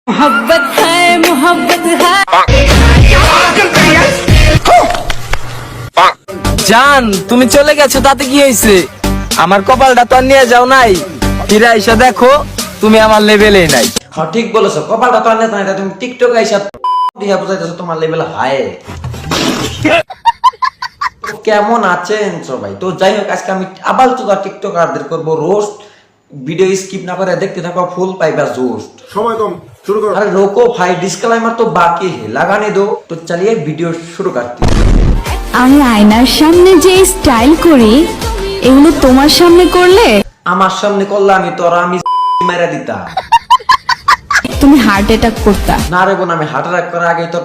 मोहब्बत है मोहब्बत है জান তুমি চলে গেছো তাতে কি হয়েছে? আমার কপালটা তো আর নিয়ে যাও নাই, ফিরে আইসা দেখো তুমি আমার লেভেলেই নাই। হ্যাঁ ঠিক বলেছো, কপালটা তো আনলে না, তুমি টিকটক আইসা দিয়া বুঝাইতেছো তোমার লেভেল হাই। কেমন আছেন সবাই? তো যাই হোক, আজকে আমি আবার তো টিকটকারদের করবো রোস্ট। ভিডিও স্কিপ না করে দেখতে থাকো, ফুল পাইবা জোস্ট। সময় কম, শুরু করো। अरे रोको भाई, डिस्क्लेमर तो बाकी है, लगाने दो। तो चलिए वीडियो शुरू करते हैं। আমি আয়নার সামনে যে স্টাইল করি এগুলো তোমার সামনে করলে আমার সামনে করলে আমি আমি মেরে দিতাম। তুমি হার্ট অ্যাটাক করতা। না রে বোন, আমি হার্ট অ্যাটাক করার আগে তো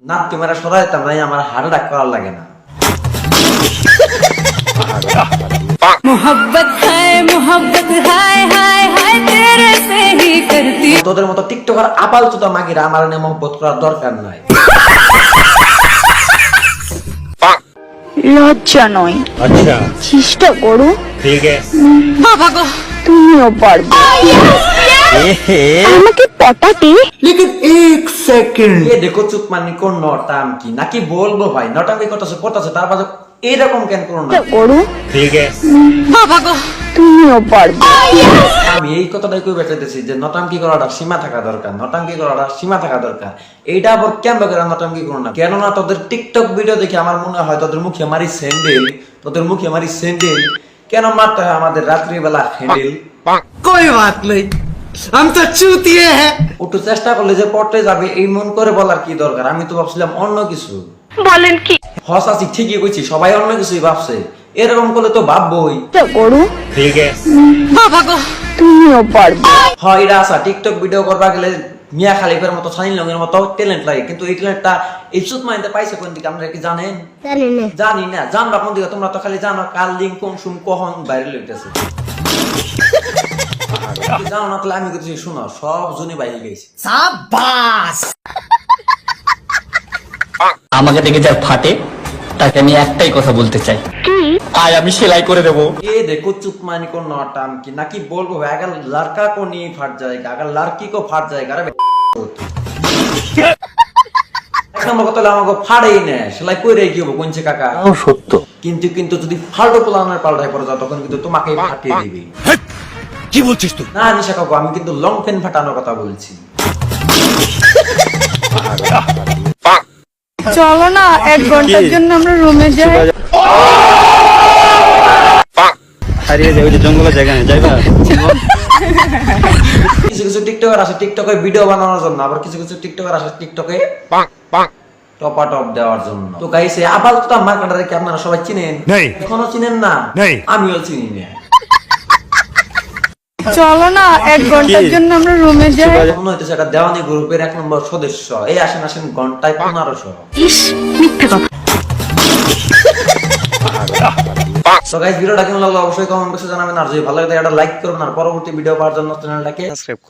নাতি মেরা সরাই দিতাম, নাই আমার হার্ট অ্যাটাক করার লাগে না। मोहब्बत है मोहब्बत हाय हाय हाय तेरे से ही करती। তোদের মতো টিকটকার আপাল চুতা মাগিরা আমার নিয়ে মহব্বত করার দরকার নাই। লজ্জা নয়, আচ্ছা চেষ্টা করো, ঠিক আছে। বাবা গো তুমিও পারবে আমাকে পটাতে। लेकिन एक सेकंड, ये देखो चुप मानी को नौटाम की नाকি বলবো ভাই, নটামি করতেছে করতেছে, তারপর এইরকম কেন করো না? করো, ঠিক আছে। বাবা গো তুমিও পারবে। আমি এই কথাটাই কই বেঁচেতেছি যে নটামকি করাটা সীমা থাকা দরকার, নটামকি করাটা সীমা থাকা দরকার। এইটা আবার কেন করে নটামকি করো না? কেননা তোদের টিকটক ভিডিও দেখে আমার মনে হয় তোদের মুখে মারি স্যান্ডেল, তোদের মুখে মারি স্যান্ডেল। কেন মারতে হয় আমাদের রাত্রিবেলা হ্যান্ডেল? कोई बात नहीं, हम तो चूतिए हैं। একটু চেষ্টা করলে যে পড়তে যাবে এই মন করে বলার কি দরকার? আমি তো ভাবছিলাম অন্য কিছু। বলেন কি? হসাছি ঠিকই কইছি, সবাই অন্য কিছুই ভাবছে। এরকম করলে তো ভাববই। করো, ঠিক আছে। বাবা গো তুমিও পারবে। হয় এটা আসা টিকটক ভিডিও করবা গেলে মিয়া খালিফের মতো, সানি লংয়ের মতো ট্যালেন্ট লাগে, কিন্তু এই ট্যালেন্টটা ইজ্জত মাইন্ডে পাইছে কোন দিকে আমরা কি জানেন? জানি না। জানবা কোন দিকে? তোমরা তো খালি জানো কাল লিঙ্ক কোন শুন কখন ভাইরাল হইতেছে। জানো না তাহলে আমি কিছু শোনো, সব জনই বাইরে গেছে। আমাকে দেখে যার ফাটে তাকে আমি একটাই কথা বলতে চাই, আয় আমি সেলাই করে দেবো। ये देखो चुप मानी को नौटाम की नाकी बोलबो भाई, अगर लड़का को नहीं फट जाएगा, अगर लड़की को फट जाएगा। अरे এক নম্বর কথা হলো আমাকে ফাড়েই না, সেলাই কইরাই কি হবে কোনছে কাকা? সত্য। কিন্তু কিন্তু যদি ফাল্টো প্লানের পাল্টায় পড়ে যাও তখন কিন্তু তোমাকে ফাটিয়ে দিবে। কি বলছিস তুই? না নিশা কাকু, আমি কিন্তু লং পেন ফাটানোর কথা বলছি। চলো না, 1 ঘন্টার জন্য আমরা রুমে যাই। হারিয়ে যাবে, জঙ্গলের জায়গা নেই, যাইবা? কিছু কিছু টিকটকার আছে টিকটকে ভিডিও বানানোর জন্য, আবার কিছু কিছু টিকটকার আছে টিকটকে টপা টপ দেওয়ার জন্য। তো গাইস, এই আবাল তো মার্কেটারে কি আপনারা সবাই চিনেন? নেই। এখনো চিনেন না? নেই। আমিও চিনি না। চলো না, 1 ঘন্টার জন্য আমরা রুমে যাই। মনে হইতেছে এটা দেওয়ানি গ্রুপের 1 নম্বর সদস্য। এই আসেন আসেন, ঘন্টায় 1500। ইস, মিথ্যে কথা। সো গাইস, ভিডিওটা কেমন লাগলো অবশ্যই কমেন্ট বক্সে জানাবেন, আর যদি ভালো লাগে তাহলে একটা লাইক করবেন, আর পরবর্তী ভিডিও পাওয়ার জন্য চ্যানেলটাকে সাবস্ক্রাইব করুন।